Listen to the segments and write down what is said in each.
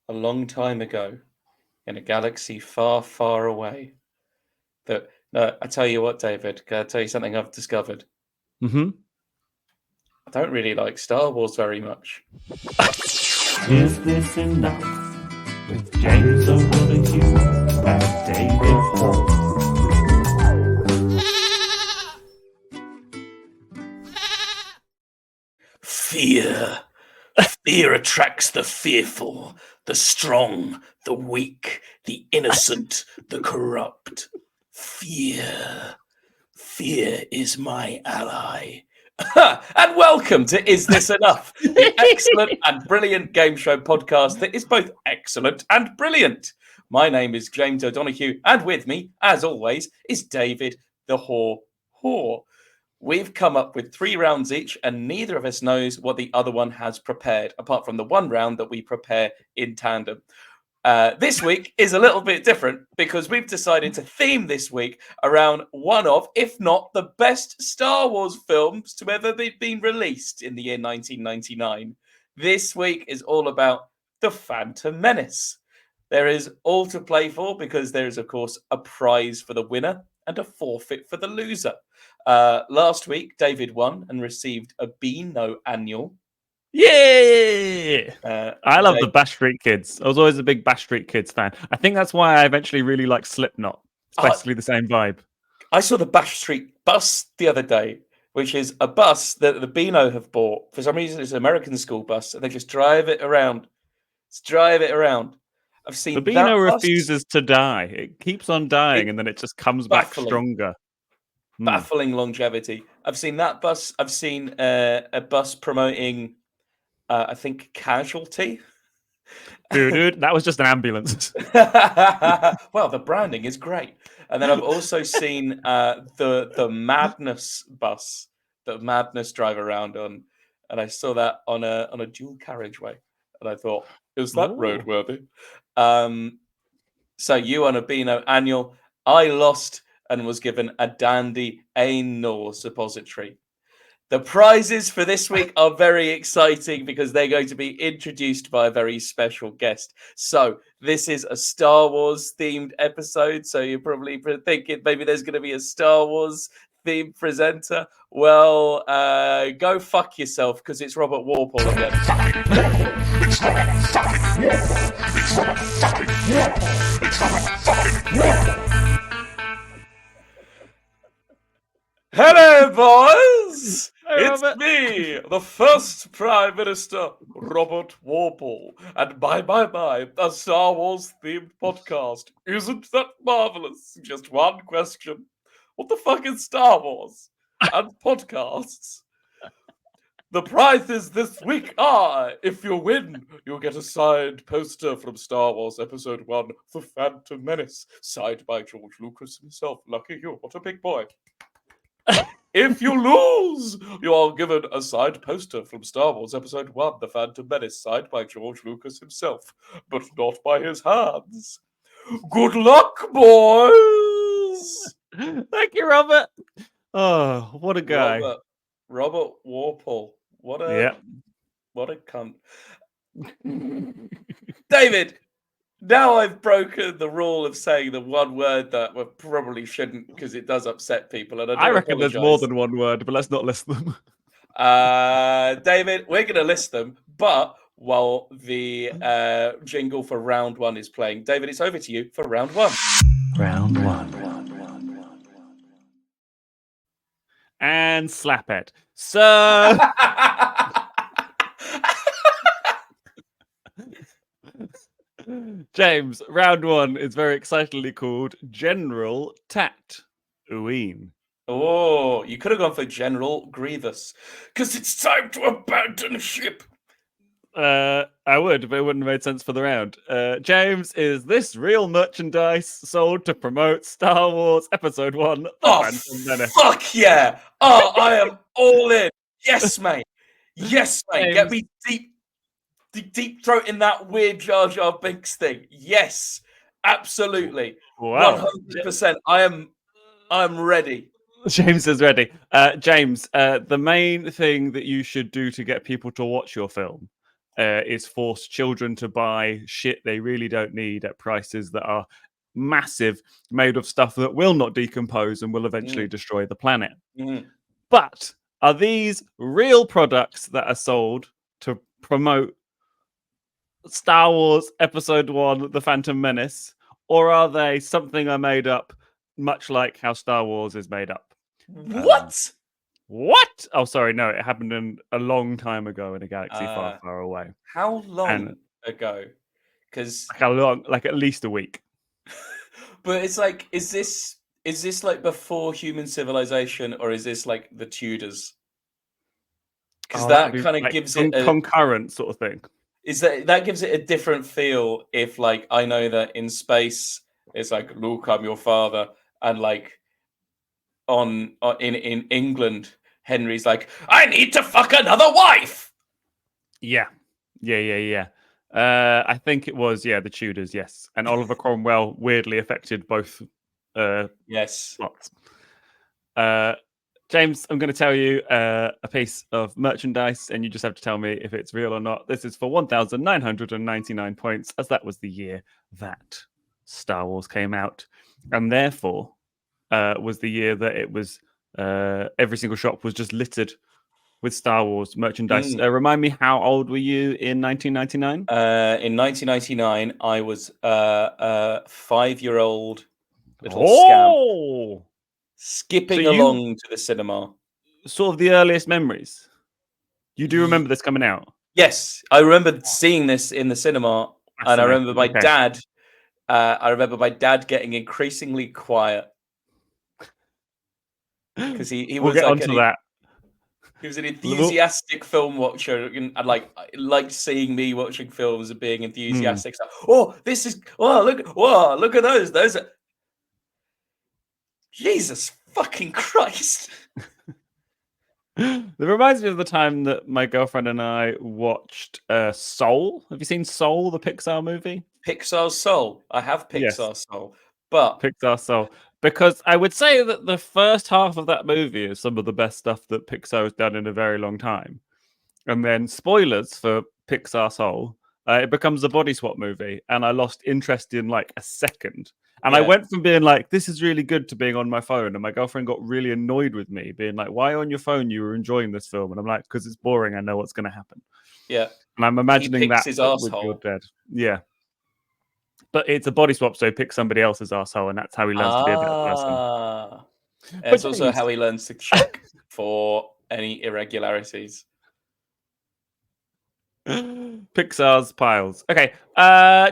a long time ago in a galaxy far, far away. I tell you what, David, can I tell you something I've discovered? Mm-hmm. I don't really like Star Wars very much. Is this enough? With James O'Donoghue and David Hall. Fear. Fear attracts the fearful, the strong, the weak, the innocent, the corrupt. Fear. Fear is my ally. And welcome to Is This Enough? The excellent and brilliant game show podcast that is both excellent and brilliant. My name is James O'Donoghue, and with me, as always, is David the Whore. We've come up with 3 rounds each, and neither of us knows what the other one has prepared, apart from the one round that we prepare in tandem. This week is a little bit different because we've decided to theme this week around one of, if not the best Star Wars films to ever be been released in the year 1999. This week is all about The Phantom Menace. There is all to play for because there is, of course, a prize for the winner and a forfeit for the loser. Last week, David won and received a Beano annual. Yeah! I love the Dave- Bash Street Kids. I was always a big Bash Street Kids fan. I think that's why I eventually really liked Slipknot. It's basically the same vibe. I saw the Bash Street bus the other day, which is a bus that the Beano have bought. For some reason, it's an American school bus, and they just drive it around. I've seen The that Beano bus. refuses to die. It keeps on dying, and then it just comes back stronger. Baffling longevity. I've seen that bus. I've seen a bus promoting, I think, Casualty. Dude, that was just an ambulance. Well, the branding is great. And then I've also seen the Madness bus that Madness drive around on, and I saw that on a dual carriageway, and I thought, is that roadworthy? So you won a Beano annual. I lost and was given a dandy anal suppository. The prizes for this week are very exciting because they're going to be introduced by a very special guest. So this is a Star Wars themed episode. So you're probably thinking maybe there's going to be a Star Wars themed presenter. Well, go fuck yourself because it's Robert Warple again. Hello, boys! It's me, the first Prime Minister, Robert Warple, and my, a Star Wars themed podcast. Isn't that marvelous? Just one question. What the fuck is Star Wars? And podcasts? The prizes this week are, if you win, you'll get a signed poster from Star Wars Episode 1, The Phantom Menace, signed by George Lucas himself. Lucky you, what a big boy. If you lose, you are given a signed poster from Star Wars Episode 1, The Phantom Menace, signed by George Lucas himself, but not by his hands. Good luck, boys! Thank you, Robert. Oh, what a guy. Robert Warple. What a cunt. David, now I've broken the rule of saying the one word that we probably shouldn't because it does upset people. And I reckon there's more than one word, but let's not list them. David, we're going to list them, but while the jingle for round 1 is playing, David, it's over to you for round 1. Round 1. And slap it. So... James, round 1 is very excitedly called General Tatooine. Oh, you could have gone for General Grievous. Because it's time to abandon ship. I would, but it wouldn't have made sense for the round. James, is this real merchandise sold to promote Star Wars Episode 1, The Phantom Menace? Fuck yeah! Oh, I am all in. Yes, mate. Yes, mate. Get me deep throat in that weird Jar Jar Binks thing. Yes, absolutely. Wow. 100%. I'm ready. James is ready. James, the main thing that you should do to get people to watch your film is force children to buy shit they really don't need at prices that are massive, made of stuff that will not decompose and will eventually destroy the planet. But are these real products that are sold to promote Star Wars Episode 1, The Phantom Menace, or are they something I made up, much like how Star Wars is made up? What? What? Oh, sorry, no, it happened in a long time ago in a galaxy far, far away. How long And ago? Because like how long? Like at least a week. but it's like, is this like before human civilization, or is this like the Tudors? Because Oh, that that'd be kind of like gives it a concurrent sort of thing. is that gives it a different feel. If like I know that in space it's like, Luke, I'm your father, and like in England, Henry's like, I need to fuck another wife. Yeah. I think it was the Tudors, yes, and Oliver Cromwell weirdly affected both. Yes. Plots. James, I'm going to tell you a piece of merchandise, and you just have to tell me if it's real or not. This is for 1,999 points, as that was the year that Star Wars came out, and therefore was the year that it was every single shop was just littered with Star Wars merchandise. Remind me, how old were you in 1999? In 1999, I was a 5-year-old little scamp skipping along to the cinema. Sort of the earliest memories. You do remember this coming out? Yes, I remember seeing this in the cinema, and I remember my dad. I remember my dad getting increasingly quiet because he we'll was get like onto that. He was an enthusiastic film watcher, and like liked seeing me watching films and being enthusiastic. So, look at those. Those are Jesus fucking Christ. It reminds me of the time that my girlfriend and I watched Soul. Have you seen Soul, the Pixar movie? Pixar's Soul. I have Pixar's Soul, but Pixar Soul. Because I would say that the first half of that movie is some of the best stuff that Pixar has done in a very long time. And then, spoilers for Pixar Soul, it becomes a body swap movie, and I lost interest in like a second. And I went from being like, this is really good, to being on my phone. And my girlfriend got really annoyed with me, being like, why on your phone? You were enjoying this film. And I'm like, because it's boring. I know what's going to happen. Yeah. And I'm imagining that his with your dad. Yeah. But it's a body swap, so he picks somebody else's asshole, and that's how he learns to be a better person. It's also how he learns to check for any irregularities. Pixar's piles. Okay,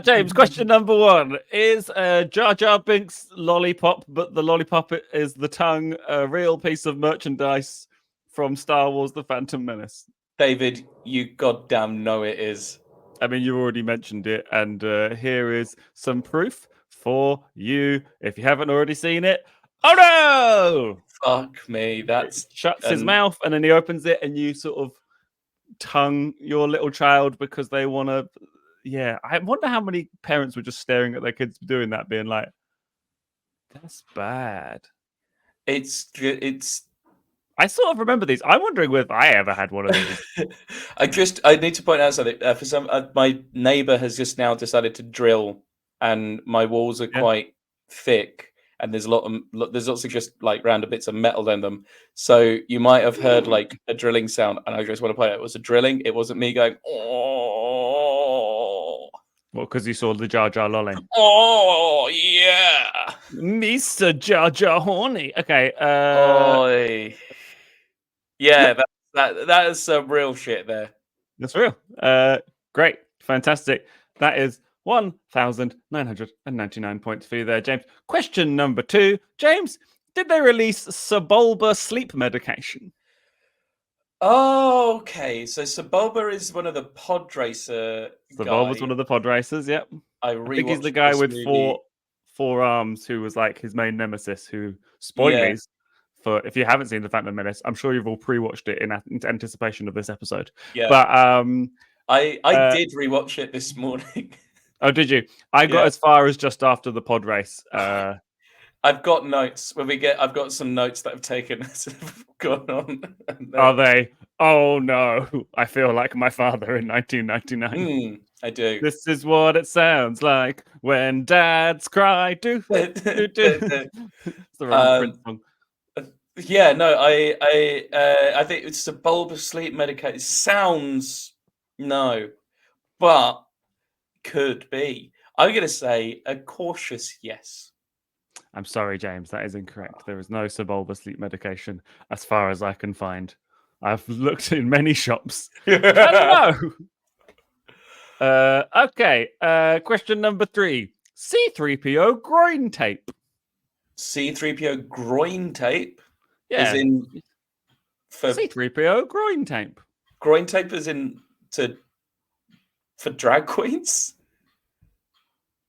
James, question number 1. Is Jar Jar Binks' lollipop, but the lollipop is the tongue, a real piece of merchandise from Star Wars The Phantom Menace? David, you goddamn know it is. I mean, you already mentioned it, and here is some proof for you if you haven't already seen it. Oh no! Fuck me, that's... Shuts his mouth, and then he opens it, and you sort of tongue your little child because they want to. Yeah, I wonder how many parents were just staring at their kids doing that, being like, "That's bad." It's. I sort of remember these. I'm wondering if I ever had one of these. I need to point out something. For some, my neighbor has just now decided to drill, and my walls are quite thick, and there's there's lots of just like random bits of metal in them. So you might have heard like a drilling sound, and I just want to point out it was a drilling. It wasn't me going, oh. Well, because you saw the Jar Jar lolly. Oh yeah, Mr. Jar Jar horny. Okay. Yeah, that is some real shit there. That's real. Great, fantastic. That is 1,999 points for you there, James. Question number 2, James. Did they release Sebulba sleep medication? Oh, okay. So Sebulba is one of the pod racer guys. Sebulba's one of the pod racers, yep. I think he's the guy with four arms who was like his main nemesis, who, spoilers, for if you haven't seen The Phantom Menace, I'm sure you've all pre-watched it in anticipation of this episode. Yeah. But I did rewatch it this morning. Oh, did you? I got as far as just after the pod race. I've got notes. I've got some notes that I've taken as I've gone on. Are they? Oh no! I feel like my father in 1999. I do. This is what it sounds like when dads cry. Do do do. It's the wrong Prince song. Yeah, no, I think it's a bulbous sleep medication. Sounds no, but could be. I'm going to say a cautious yes. I'm sorry, James. That is incorrect. There is no subulbar sleep medication, as far as I can find. I've looked in many shops. Hello. Okay. Question number 3. C3PO groin tape. C3PO groin tape. Yeah. Is in for C3PO groin tape. Groin tape is in for drag queens.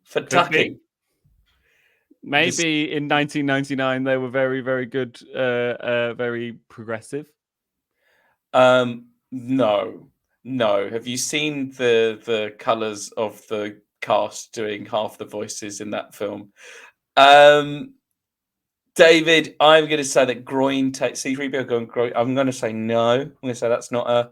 For tucking. Maybe in 1999 they were very, very good, very progressive. No. Have you seen the colours of the cast doing half the voices in that film? David, I'm going to say that groin tape. C3PO going groin. I'm going to say no. I'm going to say that's not a.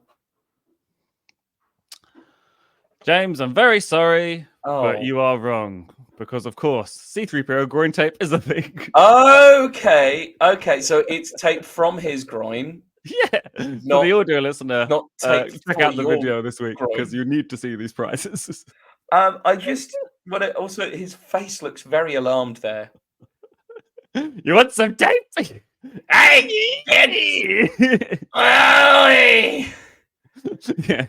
James, I'm very sorry, but you are wrong. Because, of course, C3PO groin tape is a thing. Okay. So it's tape from his groin. Yeah. For the audio listener, not check out the video this week because you need to see these prizes. I just want to also, his face looks very alarmed there. You want some tape? Hey, Eddie! Yeah.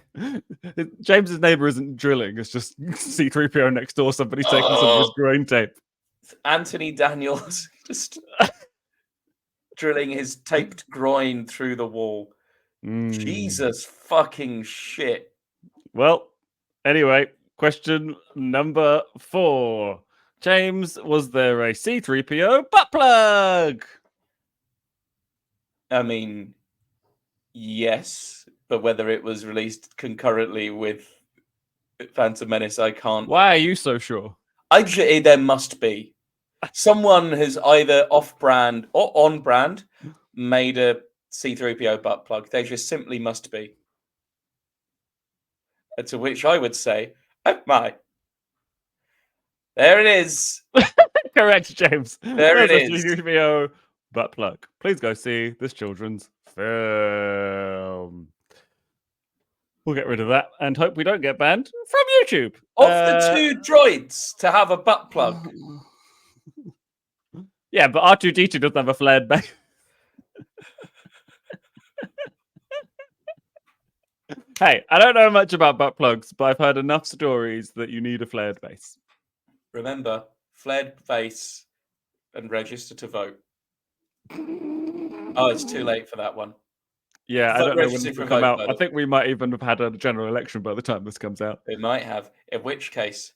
James's neighbor isn't drilling, it's just C3PO next door, somebody's taking some of his groin tape. Anthony Daniels just drilling his taped groin through the wall. Jesus fucking shit. Well, anyway, question number 4. James, was there a C3PO butt plug? I mean, yes, but whether it was released concurrently with Phantom Menace, I can't. Why are you so sure? There must be. Someone has either off-brand or on-brand made a C3PO butt plug. They just simply must be. To which I would say, oh my. There it is. Correct, James. There it is. C3PO butt plug. Please go see this children's film. We'll get rid of that and hope we don't get banned from YouTube. Of the 2 droids to have a butt plug. Yeah, but R2-D2 doesn't have a flared base. Hey, I don't know much about butt plugs, but I've heard enough stories that you need a flared base. Remember, flared base and register to vote. Oh, it's too late for that one. Yeah, I don't know when this will come out. I think we might even have had a general election by the time this comes out. It might have. In which case,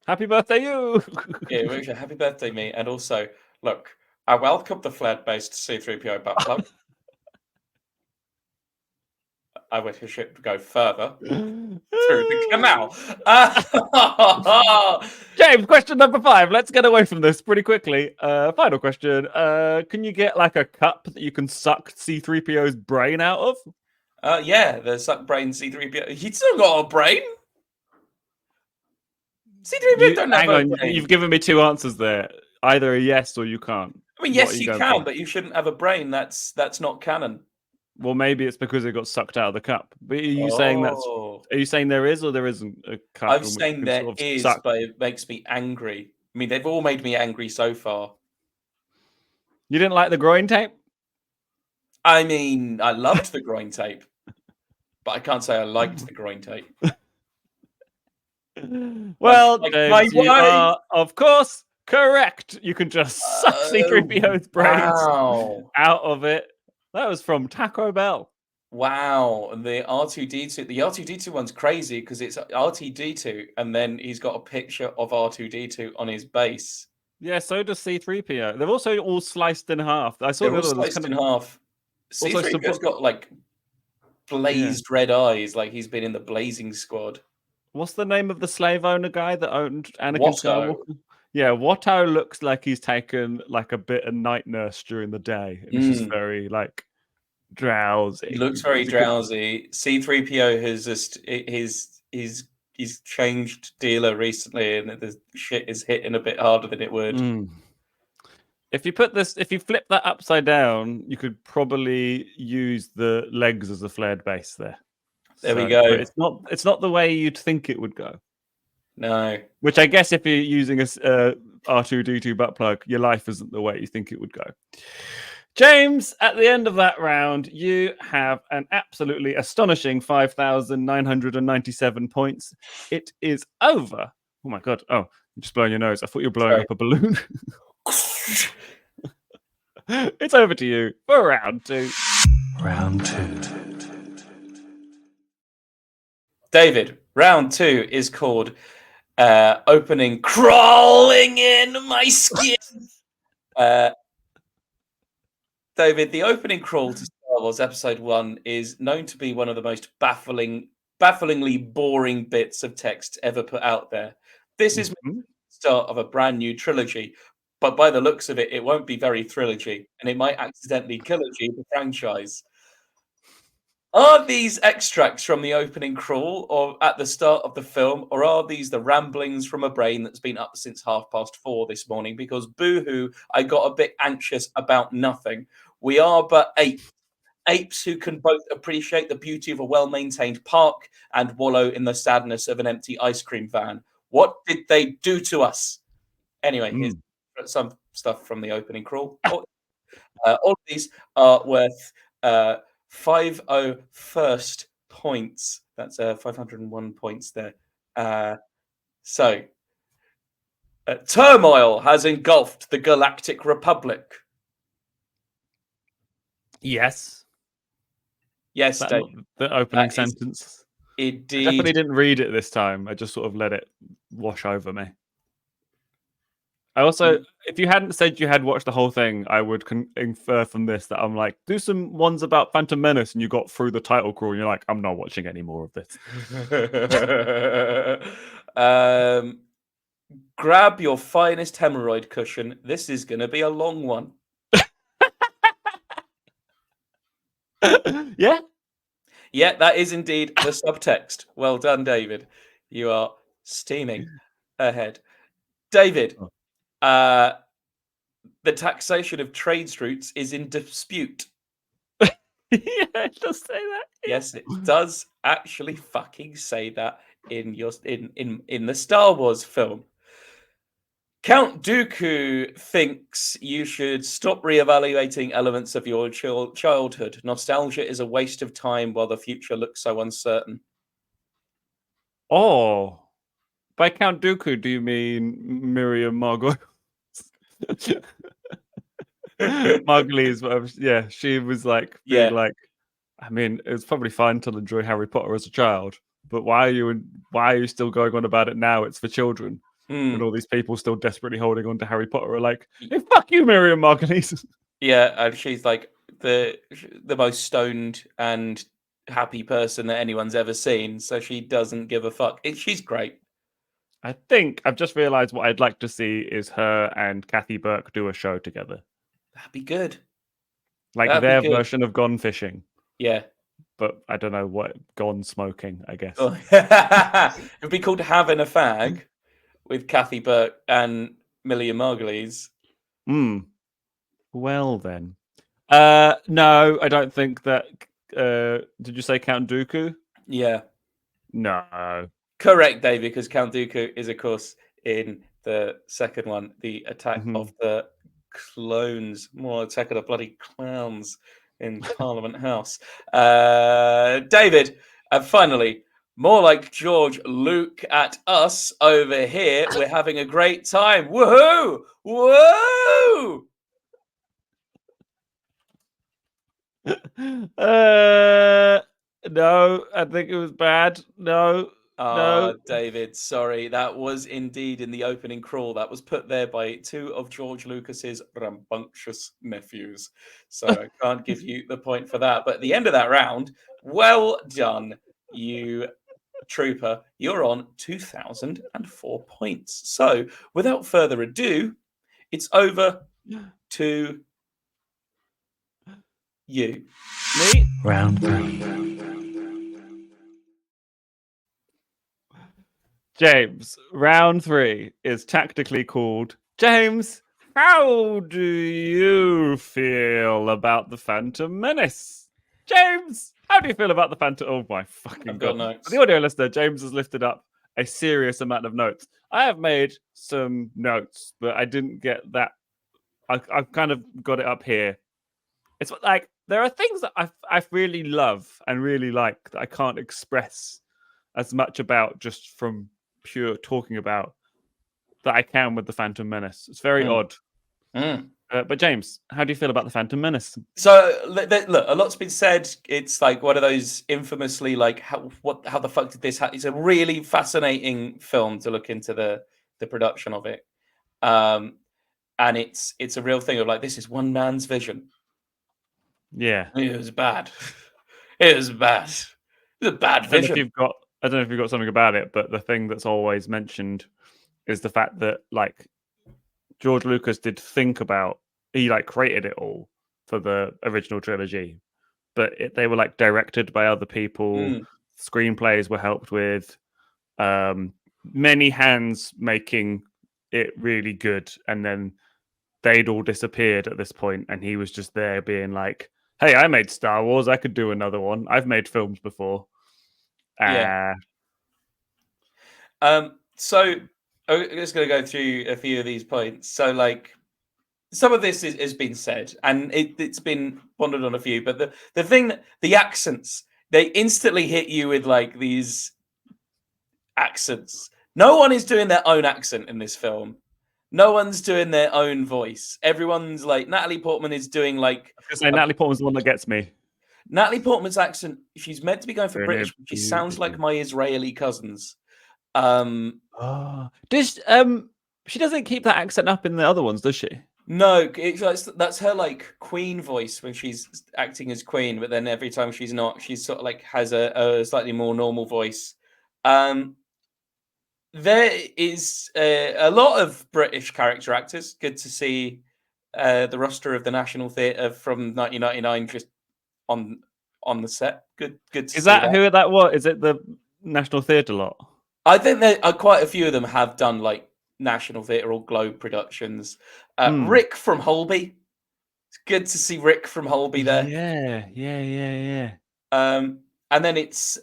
happy birthday, you! Yeah, happy birthday, me. And also, look, I welcome the flared-based C3PO butt plug. I wish it should go further through the canal. James, question number 5. Let's get away from this pretty quickly. Final question. Can you get like a cup that you can suck C3PO's brain out of? Yeah, the suck brain C3PO. He's still got a brain. C3PO don't have a brain. You've given me 2 answers there. Either a yes or you can't. I mean, yes, you can, but you shouldn't have a brain. That's not canon. Well, maybe it's because it got sucked out of the cup. But are you saying that's? Are you saying there is or there isn't a cup? I'm saying there is, but it makes me angry. I mean, they've all made me angry so far. You didn't like the groin tape? I mean, I loved the groin tape, but I can't say I liked the groin tape. Well, James, you are, of course, correct. You can just suck C3PO's brains out of it. That was from Taco Bell. Wow. And the R2-D2 one's crazy because it's R2-D2 and then he's got a picture of R2-D2 on his base. Yeah, so does C3PO. They're also all sliced in half. I saw they're all sliced in half. C3PO's got like blazed red eyes, like he's been in the Blazing Squad. What's the name of the slave owner guy that owned Anakin Skywalker? Yeah, Watto looks like he's taken like a bit of night nurse during the day, and it's just very like drowsy. He looks very drowsy. C3PO has just he's changed dealer recently, and the shit is hitting a bit harder than it would. If you flip that upside down, you could probably use the legs as a flared base there. There we go. But it's not the way you'd think it would go. No. Which I guess if you're using a R2D2 butt plug, your life isn't the way you think it would go. James, at the end of that round, you have an absolutely astonishing 5,997 points. It is over. Oh my god! Oh, you're just blowing your nose. I thought you were blowing up a balloon. It's over to you for round 2. Round 2. David, round 2 is called opening crawling in my skin. David, the opening crawl to Star Wars Episode 1 is known to be one of the most bafflingly boring bits of text ever put out there. This is the start of a brand new trilogy, but by the looks of it, it won't be very trilogy, and it might accidentally kill the franchise. Are these extracts from the opening crawl or at the start of the film, or are these the ramblings from a brain that's been up since 4:30 this morning? Because boo-hoo, I got a bit anxious about nothing. We are but apes who can both appreciate the beauty of a well-maintained park and wallow in the sadness of an empty ice cream van. What did they do to us? Anyway, here's some stuff from the opening crawl. All of these are worth 501st points. That's 501 points there. Turmoil has engulfed the Galactic Republic. Yes. Yes, Dave. The opening sentence. Indeed. I definitely didn't read it this time. I just sort of let it wash over me. I also, if you hadn't said you had watched the whole thing, I would infer from this that I'm like, do some ones about Phantom Menace, and you got through the title crawl, and you're like, I'm not watching any more of this. Grab your finest hemorrhoid cushion. This is going to be a long one. Yeah? Yeah, that is indeed the subtext. Well done, David. You are steaming ahead. David, the taxation of trade routes is in dispute. Yeah, it does say that. Yes, it does actually fucking say that in the Star Wars film. Count Dooku thinks you should stop reevaluating elements of your childhood. Nostalgia is a waste of time while the future looks so uncertain. Oh, by Count Dooku, do you mean Miriam Margot? Margulies, whatever. Yeah, she was like, like, I mean, it was probably fine to enjoy Harry Potter as a child, but why are you still going on about it now? It's for children. And all these people still desperately holding on to Harry Potter are like, hey, fuck you, Miriam Margulies. Yeah, and she's like the most stoned and happy person that anyone's ever seen, so she doesn't give a fuck. She's great. I think I've just realised what I'd like to see is her and Kathy Burke do a show together. That'd be good. Like their version of Gone Fishing. Yeah. But I don't know what, Gone Smoking, I guess. It'd be called Having a Fag with Kathy Burke and Millie Margulies. Well then. No, I don't think that. Did you say Count Dooku? Yeah. No. Correct, Dave, because Count Dooku is, of course, in the second one, the attack of the clones, more attack of the bloody clowns in Parliament House. David, and finally, more like George Luke at us over here. We're having a great time. Woohoo! Whoa! No, I think it was bad. No. No, David, sorry. That was indeed in the opening crawl. That was put there by two of George Lucas's rambunctious nephews. So I can't give you the point for that. But at the end of that round, well done. You Trooper, you're on 2,004 points. So, without further ado, it's over to you. Me? Round 3. James, round 3 is tactically called James, how do you feel about the Phantom Menace? James, how do you feel about the Phantom? Oh my fucking I've got god. notes. For the audio listener, James has lifted up a serious amount of notes. I have made some notes, but I didn't get that. I've kind of got it up here. It's like there are things that I really love and really like that I can't express as much about just from pure talking about that I can with the Phantom Menace. It's very odd. But James, how do you feel about the Phantom Menace? So look, a lot's been said. It's like one of those infamously like how the fuck did this happen? It's a really fascinating film to look into the production of it, and it's a real thing of like this is one man's vision. Yeah, It was bad. It was bad. It was a bad I don't know vision. if you've got something about it, but the thing that's always mentioned is the fact that like George Lucas did think about he like created it all for the original trilogy, but they were like directed by other people. Screenplays were helped with. Many hands making it really good, and then they'd all disappeared at this point, and he was just there being like, "Hey, I made Star Wars. I could do another one. I've made films before." Yeah. So I'm just going to go through a few of these points. So, like, some of this has been said, and it's been pondered on a few. But the thing, the accents, they instantly hit you with like these accents. No one is doing their own accent in this film. No one's doing their own voice. Everyone's like Natalie Portman is doing like. I was gonna say Natalie Portman's the one that gets me. Natalie Portman's accent. She's meant to be going for British. She sounds like my Israeli cousins. Does she doesn't keep that accent up in the other ones, does she? No, that's her like Queen voice when she's acting as Queen, but then every time she's not, she's sort of like has a slightly more normal voice. There is a lot of British character actors. Good to see the roster of the National Theatre from 1999 just on the set. Good to see. Is that who that was? Is it the National Theatre lot? I think there are quite a few of them have done like National Theatre or Globe productions. Rick from Holby. It's good to see Rick from Holby there. Yeah. And then it's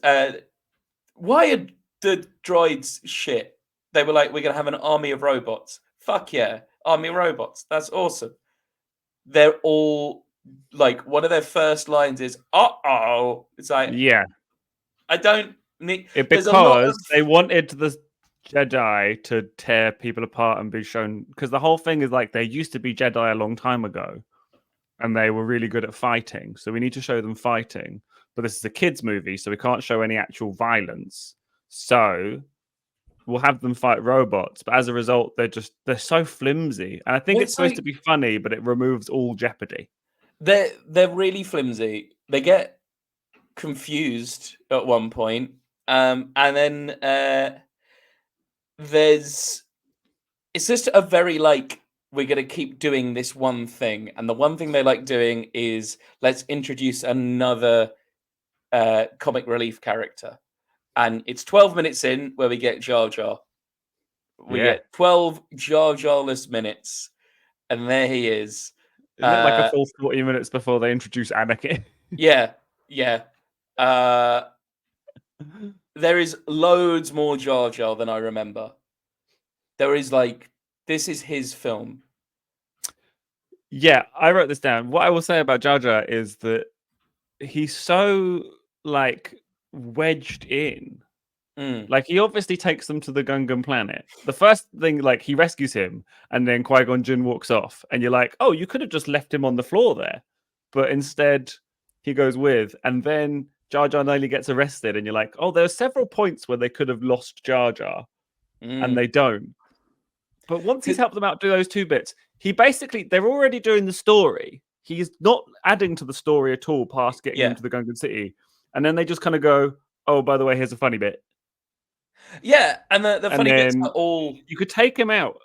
why are the droids shit? They were like, we're gonna have an army of robots. Fuck yeah, army of robots. That's awesome. They're all like one of their first lines is "uh-oh." It's like I don't need because they wanted the Jedi to tear people apart and be shown, because the whole thing is like they used to be Jedi a long time ago and they were really good at fighting, so we need to show them fighting, but this is a kids movie, so we can't show any actual violence, so we'll have them fight robots, but as a result they're so flimsy, and I think it's supposed to be funny, but it removes all jeopardy. They're really flimsy. They get confused at one point, and then it's just a very like we're going to keep doing this one thing, and the one thing they like doing is let's introduce another comic relief character, and it's 12 minutes in where we get Jar Jar. We get 12 Jar Jar-less minutes, and there he is. It looked like a full 40 minutes before they introduce Anakin. Yeah. There is loads more Jar Jar than I remember. There is like, this is his film. Yeah, I wrote this down. What I will say about Jar Jar is that he's so like wedged in. Like he obviously takes them to the Gungan planet. The first thing, like he rescues him, and then Qui-Gon Jinn walks off, and you're like, oh, you could have just left him on the floor there, but instead he goes with, and then Jar Jar nearly gets arrested, and you're like, oh, there are several points where they could have lost Jar Jar, and they don't. But once he's helped them out do those two bits, they're already doing the story. He's not adding to the story at all past getting into the Gungan city, and then they just kind of go, oh, by the way, here's a funny bit. Yeah, and the And funny bits then are all. you could take him out,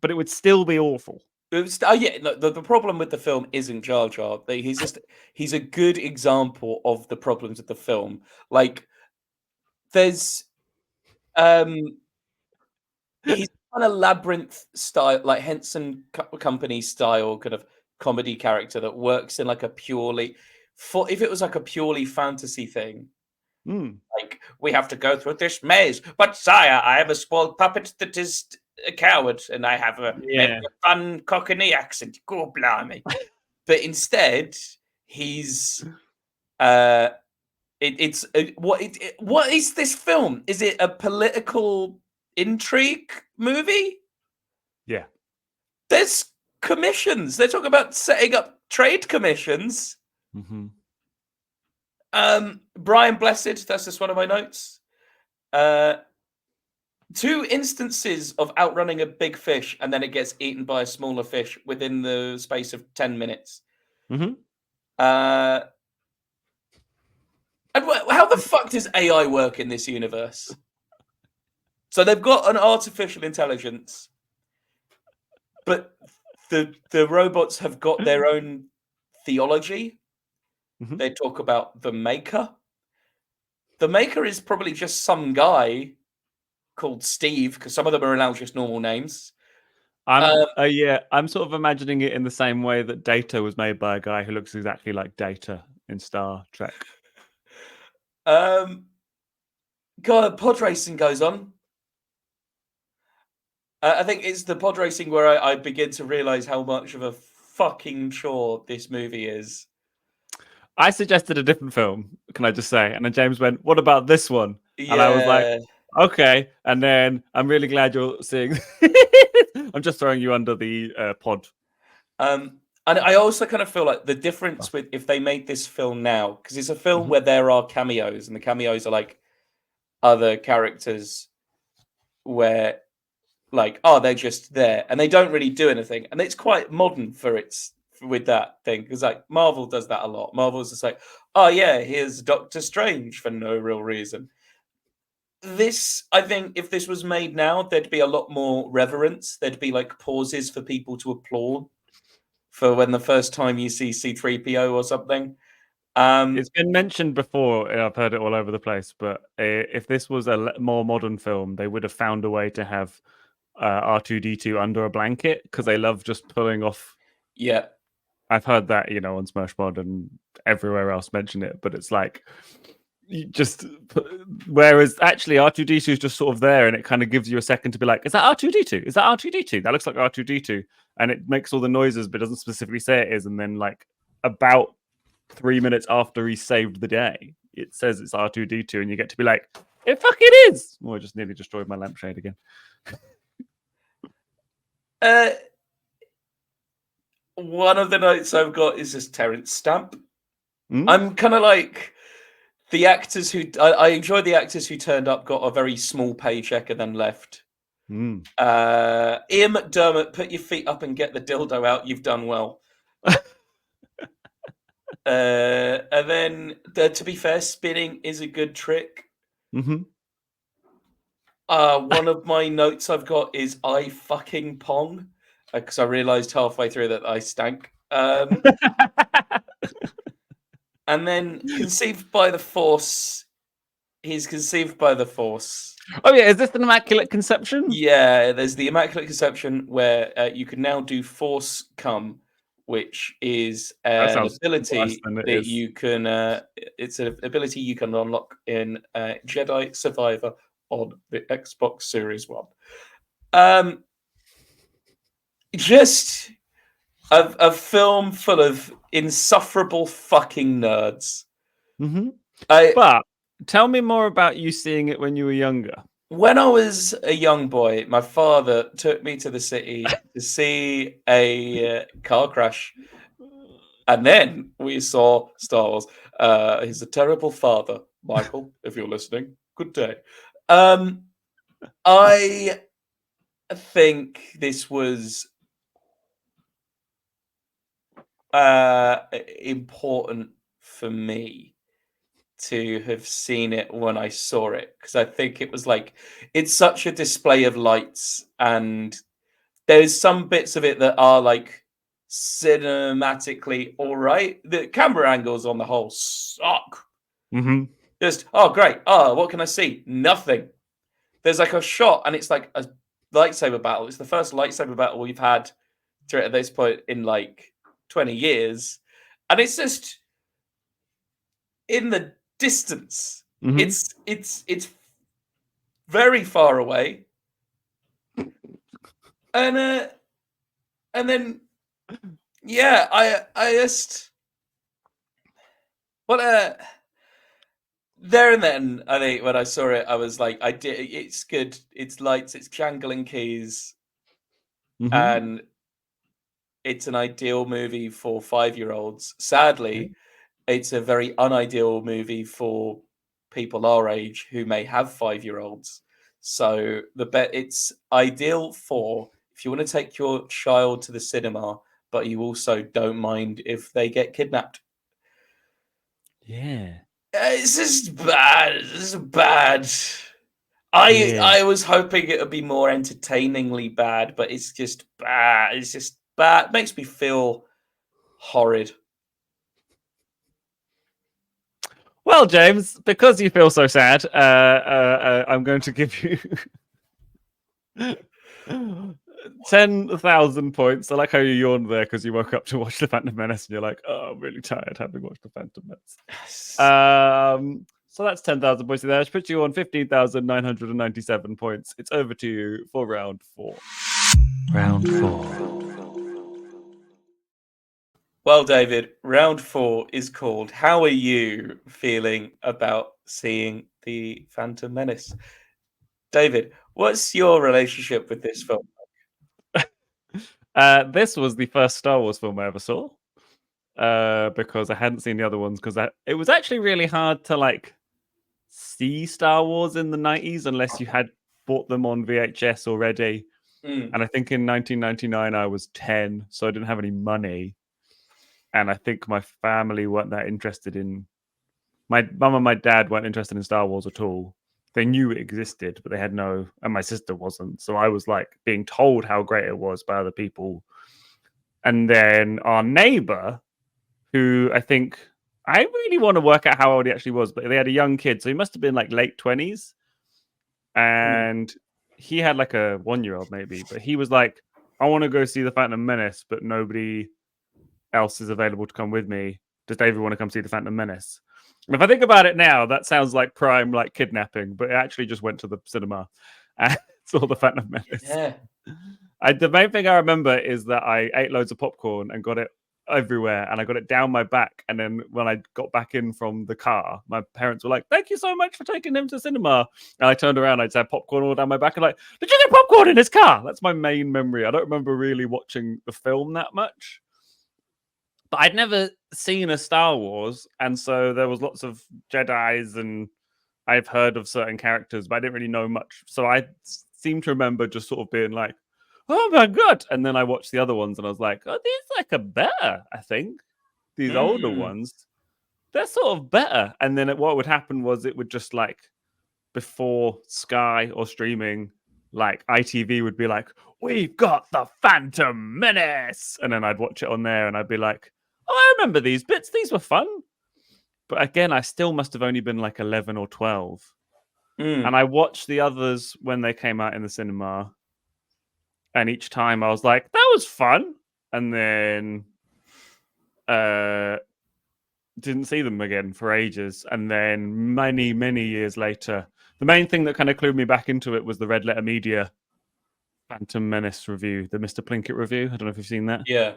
but it would still be awful. It was, oh yeah, the problem with the film isn't Jar Jar. He's a good example of the problems of the film. Like there's he's kind of labyrinth style, like Henson Company style kind of comedy character that works in like a purely for if it was like a purely fantasy thing. Mm. Like, we have to go through this maze. But sire, I have a small puppet that is a coward, and I have maybe Yeah. a fun Cockney accent. Go blimey. But instead, he's what is this film? Is it a political intrigue movie? Yeah. There's commissions. They're talking about setting up trade commissions. Mm-hmm. Brian Blessed, that's just one of my notes. 2 instances of outrunning a big fish and then it gets eaten by a smaller fish within the space of 10 minutes. Mm-hmm. And how the fuck does AI work in this universe? So they've got an artificial intelligence, but the robots have got their own theology. Mm-hmm. They talk about the maker. The maker is probably just some guy called Steve, because some of them are allowed just normal names. I'm sort of imagining it in the same way that Data was made by a guy who looks exactly like Data in Star Trek. God, pod racing goes on. I think it's the pod racing where I begin to realize how much of a fucking chore this movie is. I suggested a different film, can I just say? And then James went, "What about this one?" Yeah. And I was like, "Okay." And then I'm really glad you're seeing. I'm just throwing you under the pod. And I also kind of feel like the difference with if they made this film now, because it's a film where there are cameos, and the cameos are like other characters where like, oh, they're just there and they don't really do anything. And it's quite modern for its with that thing. Because like Marvel does that a lot. Marvel's just like, oh yeah, here's Doctor Strange for no real reason. This, I think, if this was made now, there'd be a lot more reverence. There'd be like pauses for people to applaud for when the first time you see C3PO or something. It's been mentioned before, and I've heard it all over the place. But if this was a more modern film, they would have found a way to have R2D2 under a blanket because they love just pulling off. Yeah, I've heard that on Smashpod and everywhere else mention it, but it's like whereas actually R2D2 is just sort of there, and it kind of gives you a second to be like, is that R2D2? Is that R2D2? That looks like R2D2, and it makes all the noises, but doesn't specifically say it is. And then like about 3 minutes after he saved the day, it says it's R2D2, and you get to be like, it fucking is. Oh, I just nearly destroyed my lampshade again. One of the notes I've got is just Terrence Stamp. Mm? I'm kind of like the actors who I enjoy the actors who turned up, got a very small paycheck, and then left. Mm. Ian McDermott, put your feet up and get the dildo out. You've done well. And then, to be fair, spinning is a good trick. Mm-hmm. One of my notes I've got is I fucking pong, because I realized halfway through that I stank. And then conceived by the Force. He's conceived by the Force. Oh yeah, is this an Immaculate Conception? Yeah, there's the Immaculate Conception where you can now do Force come, which is an ability that you can. It's an ability you can unlock in Jedi Survivor on the Xbox Series One. Just a film full of insufferable fucking nerds. Mm-hmm. But tell me more about you seeing it when you were younger. When I was a young boy, my father took me to the city to see a car crash. And then we saw Star Wars. He's a terrible father, Michael, if you're listening. Good day. I think this was important for me to have seen it when I saw it, because I think it was like, it's such a display of lights, and there's some bits of it that are like cinematically all right. The camera angles on the whole suck. Mm-hmm. Just, oh, great. Oh, what can I see? Nothing. There's like a shot, and it's like a lightsaber battle. It's the first lightsaber battle we've had at this point in like 20 years. And it's just in the distance. Mm-hmm. It's very far away. And then yeah, I just there and then, I think when I saw it, I was like, it's good. It's lights, it's jangling keys, Mm-hmm. and it's an ideal movie for 5-year-olds. Sadly, it's a very unideal movie for people our age who may have 5-year-olds. So it's ideal for if you want to take your child to the cinema, but you also don't mind if they get kidnapped. Yeah. It's just bad. It's bad. I was hoping it would be more entertainingly bad, but it's just bad. It's just bad. It makes me feel horrid. Well, James, because you feel so sad, I'm going to give you 10,000 points. I like how you yawned there because you woke up to watch The Phantom Menace and you're like, oh, I'm really tired having watched The Phantom Menace. So that's 10,000 points there, which puts you on 15,997 points. It's over to you for round 4. Round 4. Well, David, round 4 is called How Are You Feeling About Seeing the Phantom Menace? David, what's your relationship with this film? This was the first Star Wars film I ever saw. Because I hadn't seen the other ones, because it was actually really hard to like see Star Wars in the 90s unless you had bought them on VHS already. And I think in 1999 I was 10, so I didn't have any money. And I think my family weren't that interested in... My mum and my dad weren't interested in Star Wars at all. They knew it existed, but they had no... And my sister wasn't. So I was like being told how great it was by other people. And then our neighbor, who I think... I really want to work out how old he actually was, but they had a young kid. So he must have been like late 20s. And he had like a 1-year-old maybe. But he was like, I want to go see The Phantom Menace, but nobody else is available to come with me. Does David want to come see The Phantom Menace? And if I think about it now, that sounds like prime like kidnapping, but it actually just went to the cinema and saw The Phantom Menace. Yeah. The main thing I remember is that I ate loads of popcorn and got it everywhere, and I got it down my back. And then when I got back in from the car, my parents were like, "Thank you so much for taking him to cinema." And I turned around, I'd had popcorn all down my back, and like, "Did you get popcorn in his car?" That's my main memory. I don't remember really watching the film that much. But I'd never seen a Star Wars, and so there was lots of Jedis, and I've heard of certain characters, but I didn't really know much. So I seem to remember just sort of being like, "Oh my god!" And then I watched the other ones, and I was like, "Oh, these like are better." I think these older ones, they're sort of better. And then what would happen was it would just like before Sky or streaming, like ITV would be like, "We've got the Phantom Menace," and then I'd watch it on there, and I'd be like, "Oh, I remember these bits. These were fun." But again, I still must have only been like 11 or 12. And I watched the others when they came out in the cinema. And each time I was like, that was fun. And then didn't see them again for ages. And then many, many years later, the main thing that kind of clued me back into it was the Red Letter Media Phantom Menace review, the Mr. Plinkett review. I don't know if you've seen that. Yeah.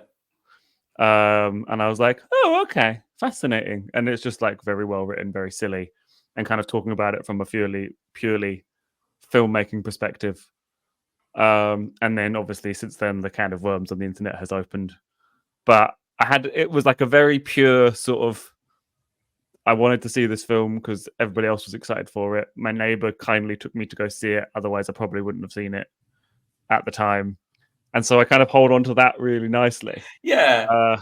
And I was like, oh, okay, fascinating. And it's just like very well written, very silly, and kind of talking about it from a purely filmmaking perspective. And then obviously since then the can of worms on the internet has opened. But it was like a very pure sort of, I wanted to see this film because everybody else was excited for it. My neighbor kindly took me to go see it. Otherwise I probably wouldn't have seen it at the time. And so I kind of hold on to that really nicely. Yeah.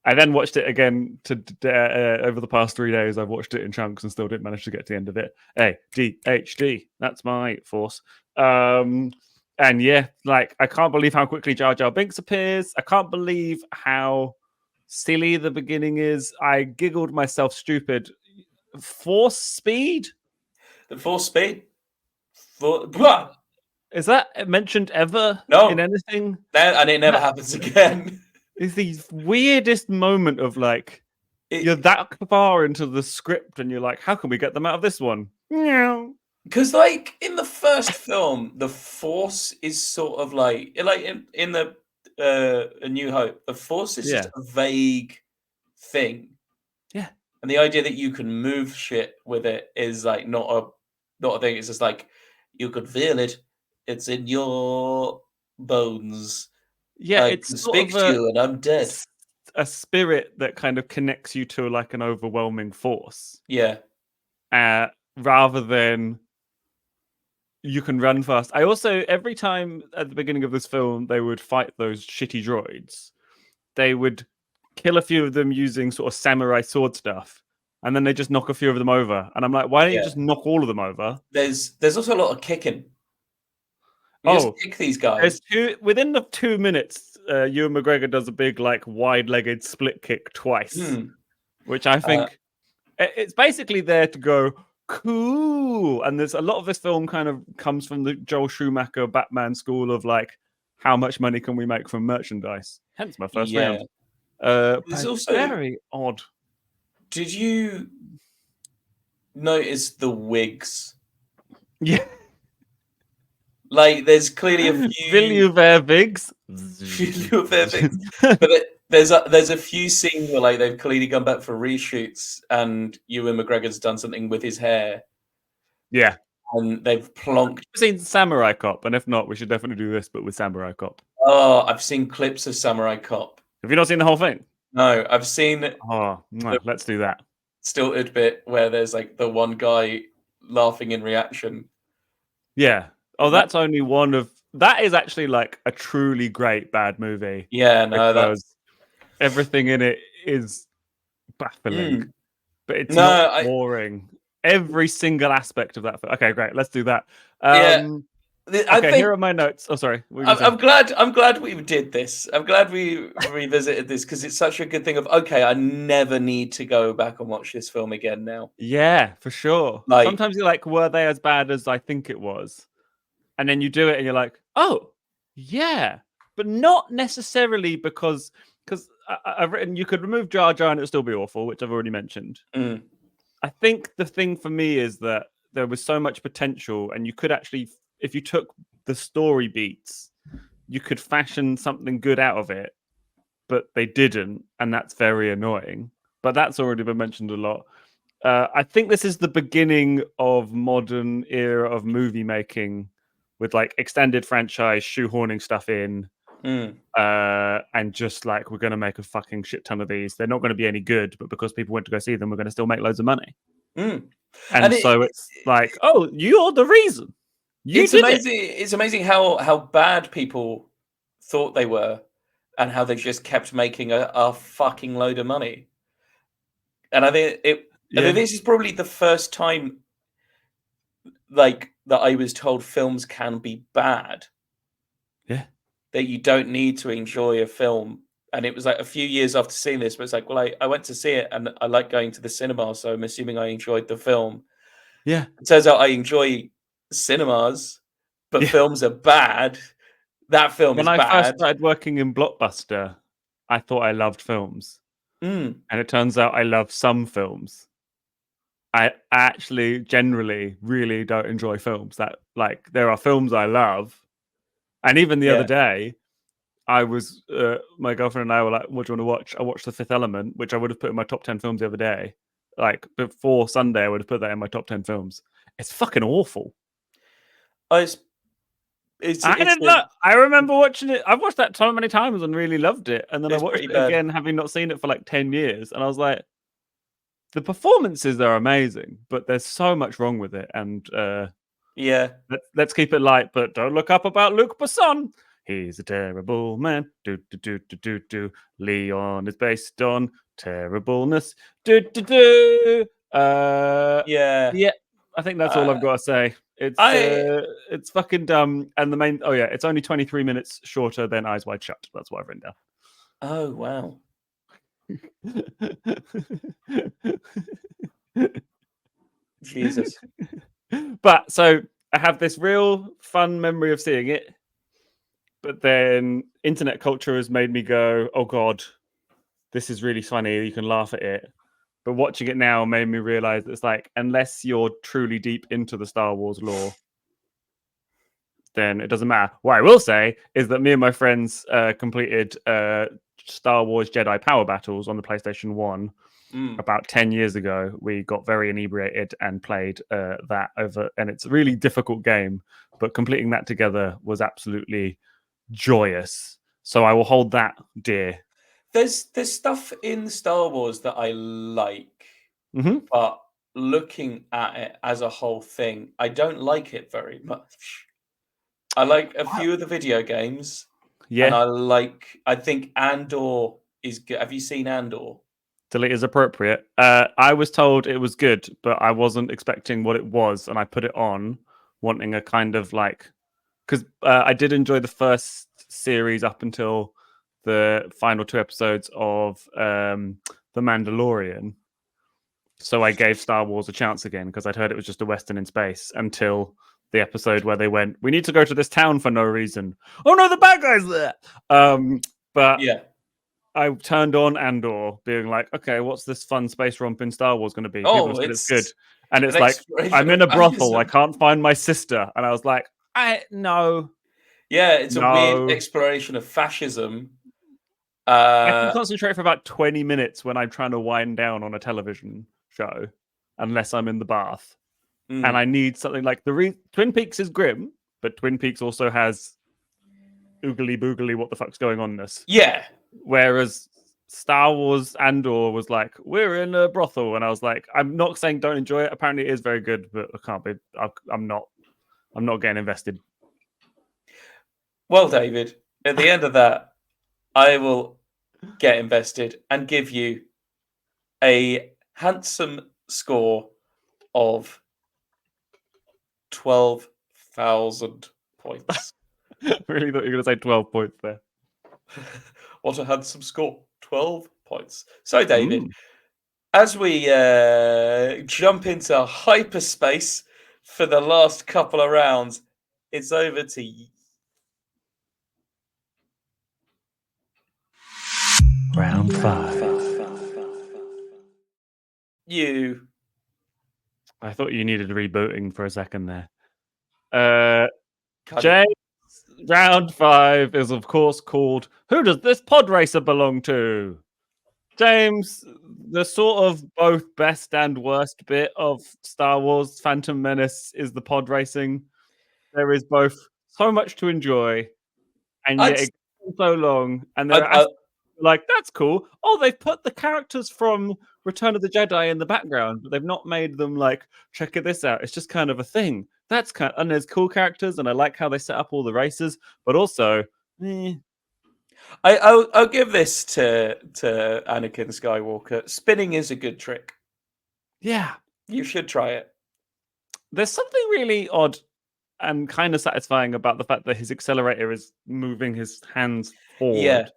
I then watched it again over the past 3 days. I've watched it in chunks and still didn't manage to get to the end of it. ADHD, that's my force. And yeah, like I can't believe how quickly Jar Jar Binks appears. I can't believe how silly the beginning is. I giggled myself stupid. Force speed? The Force speed? Blah! Is that mentioned ever No. in anything? And it never happens again. It's the weirdest moment of like, you're that far into the script and you're like, how can we get them out of this one? Because like in the first film, the Force is sort of like in the A New Hope, the Force is just a vague thing. Yeah. And the idea that you can move shit with it is like not a thing. It's just like you could feel it. It's in your bones. Yeah, I it's can sort speak of to you and I'm dead. a spirit that kind of connects you to like an overwhelming force. Yeah. Rather than you can run fast. I also, every time at the beginning of this film, they would fight those shitty droids, they would kill a few of them using sort of samurai sword stuff. And then they just knock a few of them over. And I'm like, why don't you just knock all of them over? There's also a lot of kicking. You just kick these guys. Within the 2 minutes, Ewan McGregor does a big, like, wide-legged split kick twice, which I think it's basically there to go cool. And there's a lot of this film kind of comes from the Joel Schumacher Batman school of like, how much money can we make from merchandise? Hence my first round. It's also very odd. Did you notice the wigs? Yeah. Like, there's clearly a few Villiers Vigs. But there's a few scenes where like they've clearly gone back for reshoots, and Ewan McGregor's done something with his hair. Yeah, and they've plonked. I've seen Samurai Cop, and if not, we should definitely do this, but with Samurai Cop. Oh, I've seen clips of Samurai Cop. Have you not seen the whole thing? No, I've seen. Oh, no, let's do that. Stilted bit where there's like the one guy laughing in reaction. Yeah. Oh, that's only one of. That is actually like a truly great bad movie. Yeah, no, because everything in it is baffling, but it's not boring. Every single aspect of that. Okay, great. Let's do that. Here are my notes. Oh, sorry. I'm glad we did this. I'm glad we revisited this because it's such a good thing of, okay, I never need to go back and watch this film again now. Yeah, for sure. Like, sometimes you're like, were they as bad as I think it was? And then you do it and you're like, oh, yeah. But not necessarily because I've written you could remove Jar Jar and it would still be awful, which I've already mentioned. I think the thing for me is that there was so much potential, and you could actually, if you took the story beats, you could fashion something good out of it, but they didn't, and that's very annoying. But that's already been mentioned a lot. I think this is the beginning of modern era of movie making with like extended franchise, shoehorning stuff in, and just like, we're going to make a fucking shit ton of these. They're not going to be any good, but because people went to go see them, we're going to still make loads of money. And so it's like, oh, you're the reason. It's amazing how bad people thought they were, and how they just kept making a fucking load of money. And I think I think this is probably the first time, like, that I was told films can be bad. Yeah, that you don't need to enjoy a film. And it was like a few years after seeing this, but it's like, well, I went to see it, and I like going to the cinema, so I'm assuming I enjoyed the film. Yeah, it turns out I enjoy cinemas, but films are bad. That film is bad. When I first started working in Blockbuster, I thought I loved films, and it turns out I love some films. I actually generally really don't enjoy films. That, like, there are films I love, and even the other day, I was my girlfriend and I were like, "What do you want to watch?" I watched The Fifth Element, which I would have put in my top 10 films the other day. Like, before Sunday, I would have put that in my top 10 films. It's fucking awful. I remember watching it. I've watched that so many times and really loved it. And then I watched it again, having not seen it for like 10 years. And I was like, the performances are amazing, but there's so much wrong with it. And let's keep it light, but don't look up about Luc Besson. He's a terrible man. Do do do do do do. Leon is based on terribleness. Do do do. Yeah. Yeah. I think that's all I've got to say. It's fucking dumb. And the main, it's only 23 minutes shorter than Eyes Wide Shut. That's what I've written down. Oh wow. Jesus. But so I have this real fun memory of seeing it, but then internet culture has made me go, oh God, this is really funny. You can laugh at it. But watching it now made me realize it's like, unless you're truly deep into the Star Wars lore, then it doesn't matter. What I will say is that me and my friends completed Star Wars Jedi Power Battles on the PlayStation 1 about 10 years ago. We got very inebriated and played that over, and it's a really difficult game, but completing that together was absolutely joyous. So I will hold that dear. There's stuff in Star Wars that I like, but looking at it as a whole thing, I don't like it very much. I like a few of the video games, and I think Andor is good. Have you seen Andor? Delete is appropriate. I was told it was good, but I wasn't expecting what it was, and I put it on wanting a kind of like, because I did enjoy the first series up until the final 2 episodes of The Mandalorian. So I gave Star Wars a chance again because I'd heard it was just a Western in space until the episode where they went, we need to go to this town for no reason. Oh no, the bad guy's there. But yeah, I turned on Andor, being like, okay, what's this fun space romp in Star Wars going to be? People have said it's good. And it's like, I'm in a brothel. I can't find my sister. And I was like, no. Yeah, it's a weird exploration of fascism. I can concentrate for about 20 minutes when I'm trying to wind down on a television show, unless I'm in the bath. And I need something like Twin Peaks is grim, but Twin Peaks also has oogly boogly, what the fuck's going on this. Yeah. Whereas Star Wars Andor was like, we're in a brothel. And I was like, I'm not saying don't enjoy it. Apparently it is very good, but I can't be, I'm not getting invested. Well, David, at the end of that, I will get invested and give you a handsome score of 12,000 points. I really thought you were going to say 12 points there. What a handsome score. 12 points. So, David, as we jump into hyperspace for the last couple of rounds, it's over to you. Round 5. You. I thought you needed rebooting for a second there. James, round 5 is, of course, called Who Does This Pod Racer Belong To? James, the sort of both best and worst bit of Star Wars Phantom Menace is the pod racing. There is both so much to enjoy, and yet it goes so long, and there are like, that's cool. Oh, they've put the characters from Return of the Jedi in the background, but they've not made them like, check this out. It's just kind of a thing. That's kind of, and there's cool characters, and I like how they set up all the races, but also, I'll give this to Anakin Skywalker. Spinning is a good trick. Yeah. You should try it. There's something really odd and kind of satisfying about the fact that his accelerator is moving his hands forward. Yeah.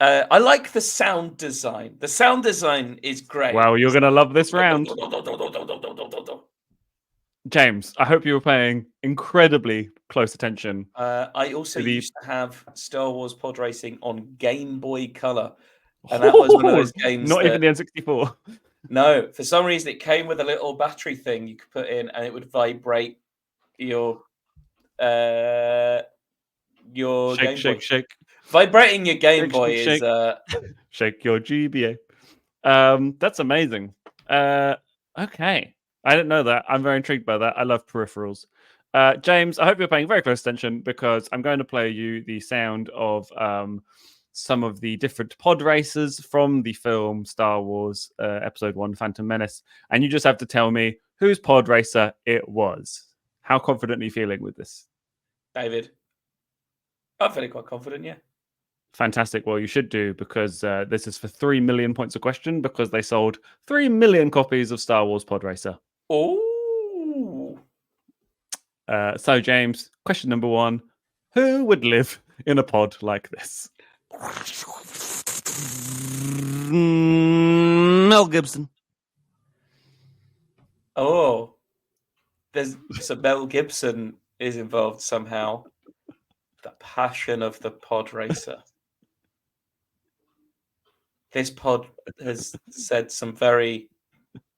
I like the sound design. The sound design is great. Wow, you're going to love this round. James, I hope you were paying incredibly close attention. I also used to have Star Wars pod racing on Game Boy Color. And that was one of those games. Not even the N64. No, for some reason it came with a little battery thing you could put in and it would vibrate your Game Boy. Shake. Vibrating your Game Boy is shake your GBA. That's amazing. Okay. I didn't know that. I'm very intrigued by that. I love peripherals. James, I hope you're paying very close attention because I'm going to play you the sound of some of the different pod races from the film Star Wars Episode 1 Phantom Menace. And you just have to tell me whose pod racer it was. How confident are you feeling with this? David, I'm feeling quite confident, yeah. Fantastic. Well, you should do, because this is for 3 million points a question, because they sold 3 million copies of Star Wars Pod Racer. Oh. So, James, question number 1. Who would live in a pod like this? Mel Gibson. Oh. So Mel Gibson is involved somehow. The passion of the pod racer. This pod has said some very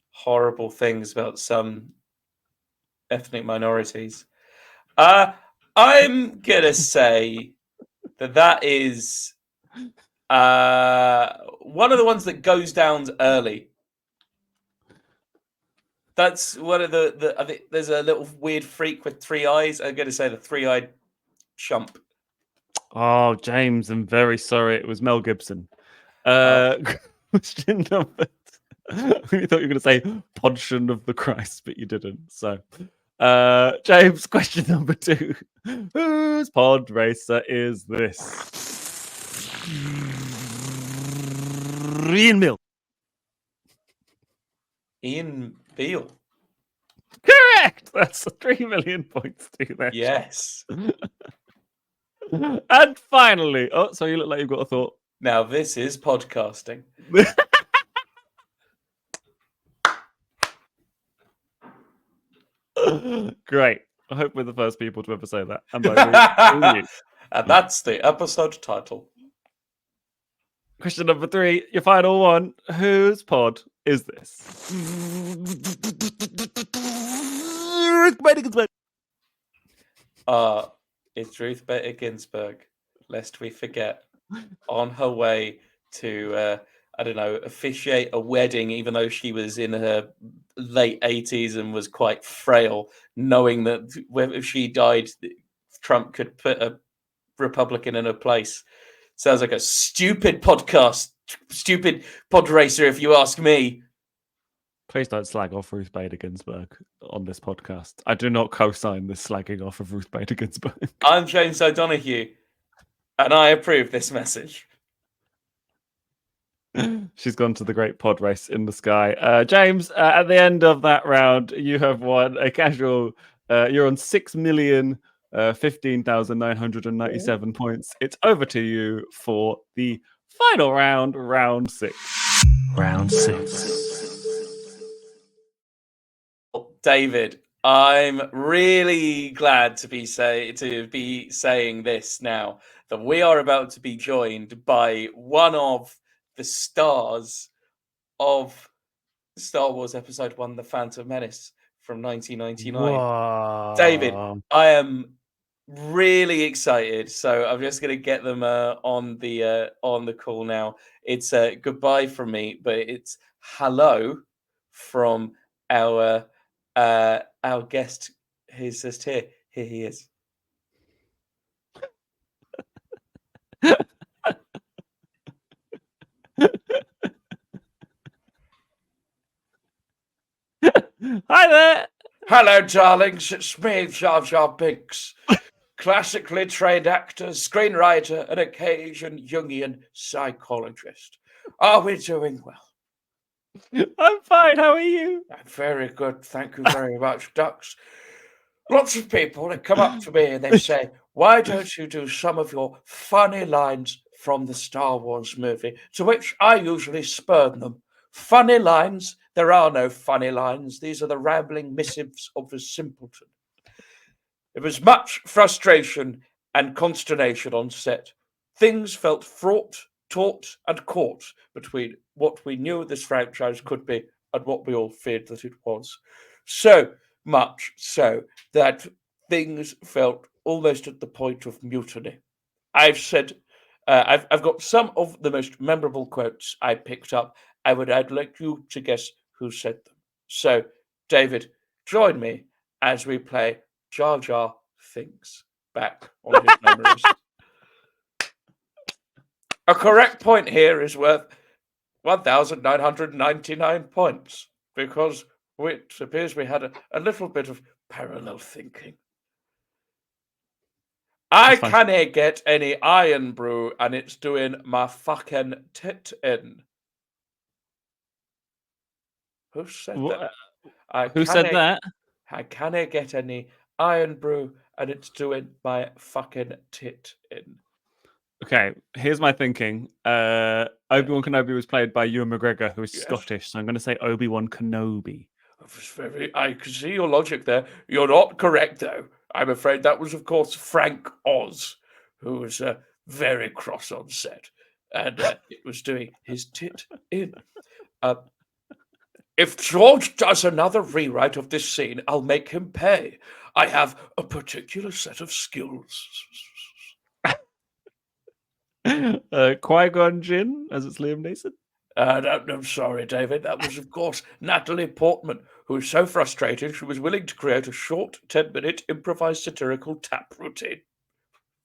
horrible things about some ethnic minorities. I'm gonna say that is one of the ones that goes down early. That's one of the I think there's a little weird freak with 3 eyes. I'm gonna say the 3-eyed chump. Oh, James, I'm very sorry. It was Mel Gibson. Question number. I really thought you were going to say Podtion of the Christ, but you didn't. So, James, question number 2. Whose pod racer is this? Ian Mill. Ian Beale. Correct. That's 3 million points to that. Yes. And finally, so you look like you've got a thought. Now this is podcasting. Great. I hope we're the first people to ever say that. And by you. And that's the episode title. Question number 3, your final one. Whose pod is this? Ruth Bader Ginsburg. It's Ruth Bader Ginsburg, lest we forget, on her way to, I don't know, officiate a wedding, even though she was in her late 80s and was quite frail, knowing that if she died, Trump could put a Republican in her place. Sounds like a stupid podcast, stupid pod racer, if you ask me. Please don't slag off Ruth Bader Ginsburg on this podcast. I do not co-sign this slagging off of Ruth Bader Ginsburg. I'm James O'Donoghue, and I approve this message. She's gone to the great pod race in the sky. James, at the end of that round, you have won a casual. You're on 6,015,997 points. It's over to you for the final round, round 6. Round 6. David, I'm really glad to be saying this now, that we are about to be joined by one of the stars of Star Wars Episode 1, The Phantom Menace from 1999. Wow. David, I am really excited, so I'm just going to get them on the call now. It's goodbye from me, but it's hello from our guest who's just here. Here he is. Hi there. Hello, darlings. It's me, Jar Jar Binks. Classically trained actor, screenwriter, and occasion Jungian psychologist. Are we doing well? I'm fine. How are you? I'm very good. Thank you very much, Ducks. Lots of people that come up to me and they say, why don't you do some of your funny lines from the Star Wars movie? To which I usually spurn them. Funny lines? There are no funny lines. These are the rambling missives of a simpleton. There was much frustration and consternation on set. Things felt fraught, taut, and caught between what we knew this franchise could be and what we all feared that it was. So much so that things felt almost at the point of mutiny. I've got some of the most memorable quotes I picked up. I'd like you to guess who said them. So, David, join me as we play Jar Jar Thinks back on his memories. A correct point here is worth 1,999 points because it appears we had a little bit of parallel thinking. I fine. can't get any iron brew, and it's doing my fucking tit in. Who said that? Who said that? I can't get any iron brew, and it's doing my fucking tit in. Okay, here's my thinking. Obi-Wan Kenobi was played by Ewan McGregor, who is Scottish, so I'm going to say Obi-Wan Kenobi. I can see your logic there. You're not correct, though. I'm afraid that was, of course, Frank Oz, who was very cross on set, and it was doing his tit in. If George does another rewrite of this scene, I'll make him pay. I have a particular set of skills. Qui-Gon Jinn, as it's Liam Neeson. I'm sorry, David. That was, of course, Natalie Portman, who was so frustrated she was willing to create a short 10-minute improvised satirical tap routine.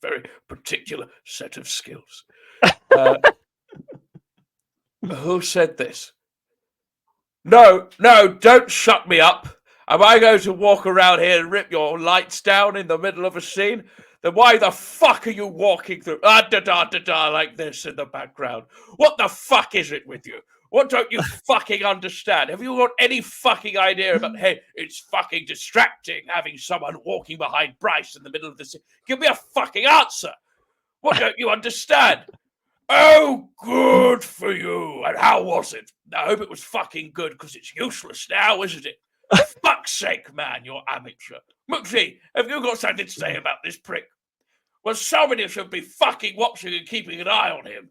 Very particular set of skills. Who said this? No, don't shut me up. Am I going to walk around here and rip your lights down in the middle of a scene? Then why the fuck are you walking through da-da-da-da-da like this in the background? What the fuck is it with you? What don't you fucking understand? Have you got any fucking idea about, hey, it's fucking distracting having someone walking behind Bryce in the middle of the scene? Give me a fucking answer. What don't you understand? Oh, good for you. And how was it? I hope it was fucking good, because it's useless now, isn't it? Fuck's sake, man, you're amateur. Mooksy, have you got something to say about this prick? Well, somebody should be fucking watching and keeping an eye on him.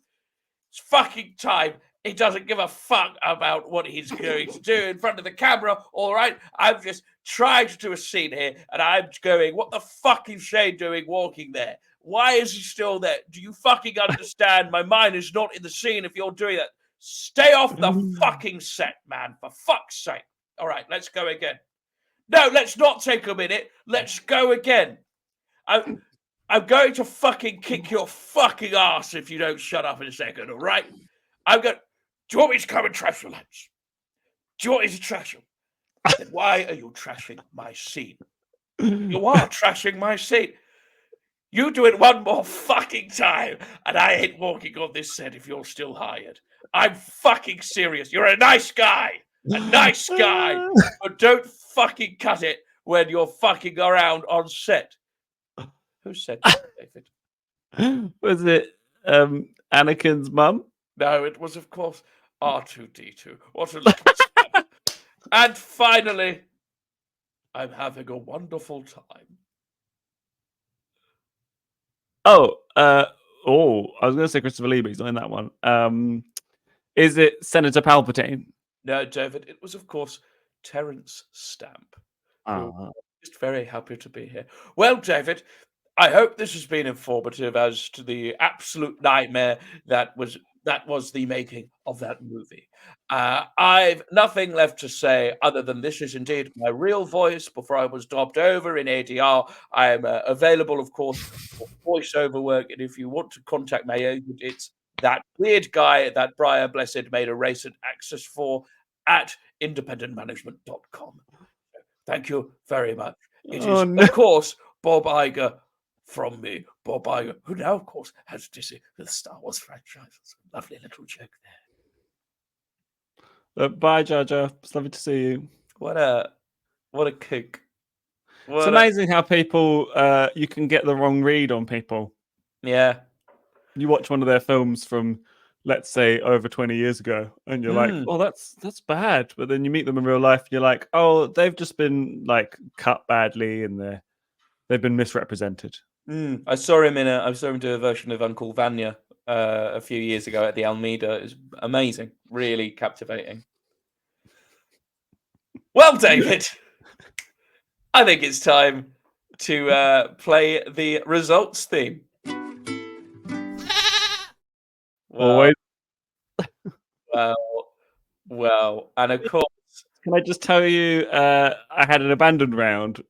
It's fucking time. He doesn't give a fuck about what he's going to do in front of the camera, all right? I'm just trying to do a scene here, and I'm going, what the fuck is Shane doing walking there? Why is he still there? Do you fucking understand? My mind is not in the scene if you're doing that. Stay off the fucking set, man, for fuck's sake. All right, let's go again. No, let's not take a minute. Let's go again. I'm going to fucking kick your fucking ass if you don't shut up in a second, all right? Do you want me to come and trash your lights? Do you want me to trash them? Then why are you trashing my scene? You are trashing my scene. You do it one more fucking time, and I ain't walking on this set if you're still hired. I'm fucking serious. You're a nice guy. But don't fucking cut it when you're fucking around on set. Who said that, David? Was it Anakin's mum? No, it was, of course, R2-D2. What a little snap. And finally, I'm having a wonderful time. I was going to say Christopher Lee, but he's not in that one. Is it Senator Palpatine? No, David, it was, of course, Terence Stamp. Just very happy to be here. Well, David, I hope this has been informative as to the absolute nightmare that was the making of that movie. I've nothing left to say other than this is indeed my real voice before I was dubbed over in ADR. I am available, of course, for voiceover work, and if you want to contact my agent, it's that weird guy that Brian Blessed made a recent access for at independentmanagement.com. Thank you very much. It is, of course, Bob Iger from me, Bob Iger, who now, of course, has Disney, the Star Wars franchise. It's a lovely little joke there. Bye, Jar Jar. It's lovely to see you. What a kook. It's amazing how people, you can get the wrong read on people. Yeah. You watch one of their films from, let's say, over 20 years ago, and you're like, oh, that's bad. But then you meet them in real life, and you're like, oh, they've just been like cut badly, and they've been misrepresented. I saw him do a version of Uncle Vanya a few years ago at the Almeida. It was amazing, really captivating. Well, David, I think it's time to play the results theme. Always. Well, and of course. Can I just tell you, I had an abandoned round,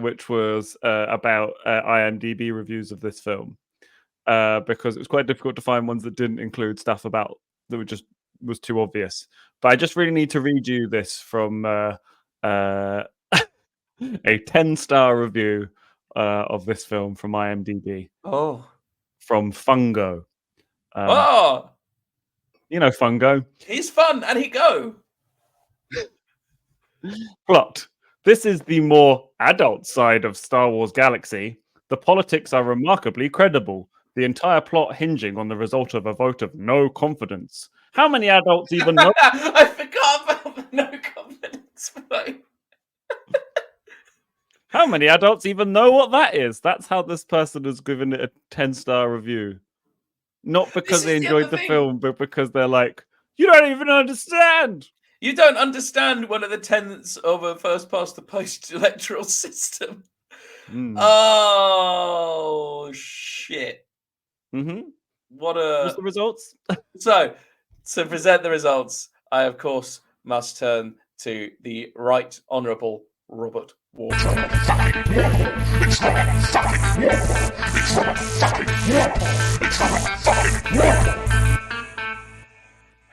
which was about IMDb reviews of this film, because it was quite difficult to find ones that didn't include stuff about that was too obvious. But I just really need to read you this from a 10-star review of this film from IMDb Oh. from Fungo. Oh, You know Fungo. he's fun, and he go. Plot. This is the more adult side of Star Wars Galaxy. The politics are remarkably credible. The entire plot hinging on the result of a vote of no confidence. How many adults even know? I forgot about the no confidence vote. How many adults even know what that is? That's how this person has given it a 10-star review. Not because This they is the enjoyed other the thing. film, but because they're like, you don't even understand. You don't understand one of the tenets of a first past the post electoral system. Mm. Oh shit! Mm-hmm. What What's a the results? so to present the results, I of course must turn to the Right Honourable Robert Ward.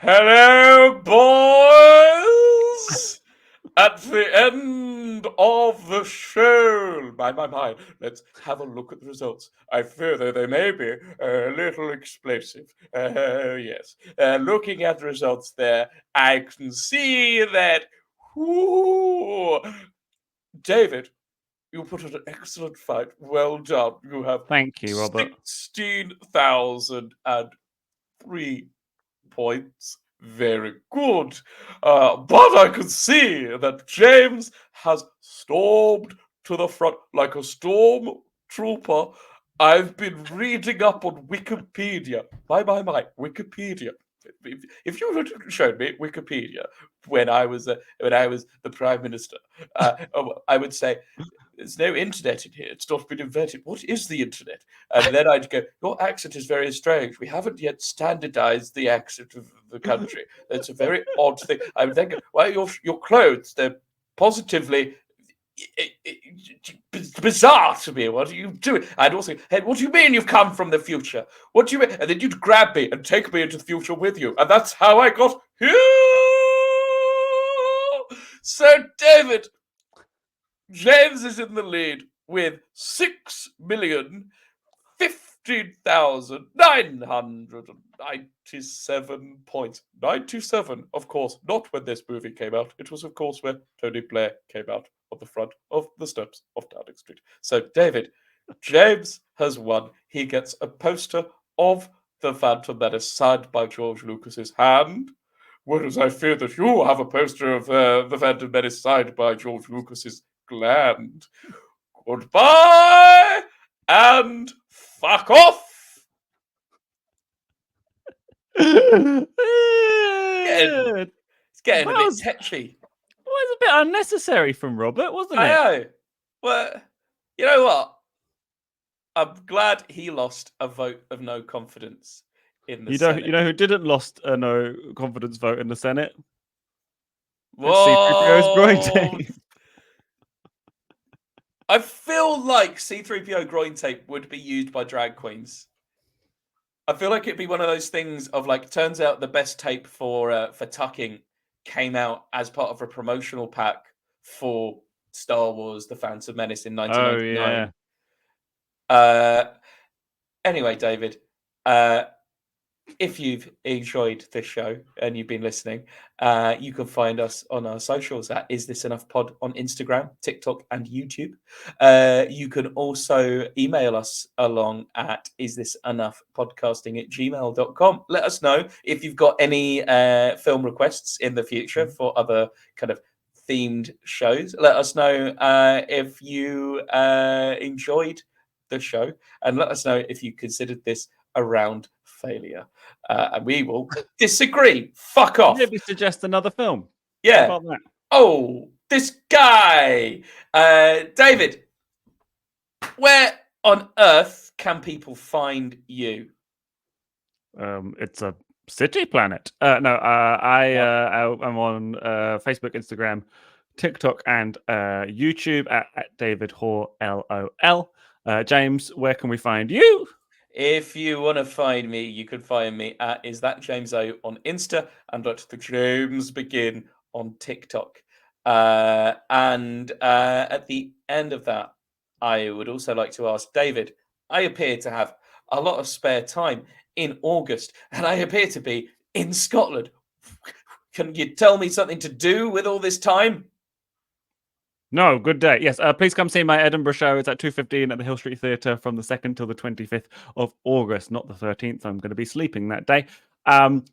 Hello, boys! At the end of the show, my, let's have a look at the results. I fear that they may be a little explosive. Yes. Looking at the results there, I can see that, David, you put in an excellent fight. Well done. You have Thank you, Robert. 16,003 points. Very good. But I can see that James has stormed to the front like a storm trooper. I've been reading up on Wikipedia. My, Wikipedia. If you had shown me Wikipedia when I was the Prime Minister, I would say, there's no internet in here. It's not been invented. What is the internet? And then I'd go, your accent is very strange. We haven't yet standardized the accent of the country. It's a very odd thing. I would then go, well, your clothes, they're positively bizarre to me. What are you doing? I'd also, hey, what do you mean you've come from the future? What do you mean? And then you'd grab me and take me into the future with you. And that's how I got here. So, David, James is in the lead with 6,015,997 points. 927, of course, not when this movie came out. It was, of course, when Tony Blair came out on the front of the steps of Downing Street. So, David, James has won. He gets a poster of the Phantom Menace signed by George Lucas's hand. Whereas I fear that you have a poster of the Phantom Menace signed by George Lucas's gland. Goodbye and fuck off. It's getting a bit tetchy. Well, it's a bit unnecessary from Robert, wasn't it? I know. Well, you know what? I'm glad he lost a vote of no confidence in the Senate. You know who didn't lost a no confidence vote in the Senate? Whoa. C-3PO's groin tape. I feel like C-3PO groin tape would be used by drag queens. I feel like it'd be one of those things of like, turns out the best tape for tucking came out as part of a promotional pack for Star Wars: The Phantom Menace in 1999. Oh, yeah. Anyway, David, if you've enjoyed this show and you've been listening, you can find us on our socials at Is This Enough Pod on Instagram, TikTok, and YouTube. You can also email us along at isthisenoughpodcasting@gmail.com. Let us know if you've got any film requests in the future for other kind of themed shows. Let us know if you enjoyed the show, and let us know if you considered this a round failure. And we will disagree. Fuck off. Maybe suggest another film. Yeah. How about that? Oh, this guy. David, where on earth can people find you? It's a city planet. I'm on Facebook, Instagram, TikTok, and YouTube at David Hoare LOL. James, where can we find you? If you want to find me, you can find me at Is That James O on Insta and at the James Begin on TikTok. And at the end of that, I would also like to ask David, I appear to have a lot of spare time in August, and I appear to be in Scotland. Can you tell me something to do with all this time? No, good day. Yes, please come see my Edinburgh show. It's at 2:15 at the Hill Street Theatre from the 2nd till the 25th of August, not the 13th. I'm going to be sleeping that day.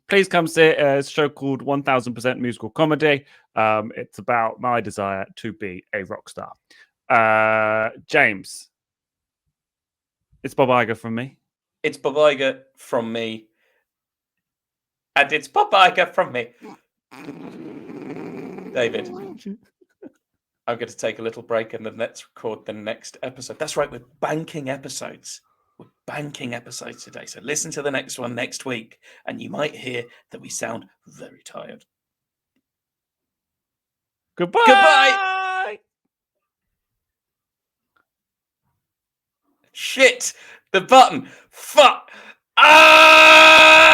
Please come see it. It's a show called 1000% Musical Comedy. It's about my desire to be a rock star. James, it's Bob Iger from me. It's Bob Iger from me. And it's Bob Iger from me. David, I'm going to take a little break and then let's record the next episode. That's right, we're banking episodes. We're banking episodes today. So listen to the next one next week, and you might hear that we sound very tired. Goodbye. Goodbye. Shit, the button. Fuck. Ah!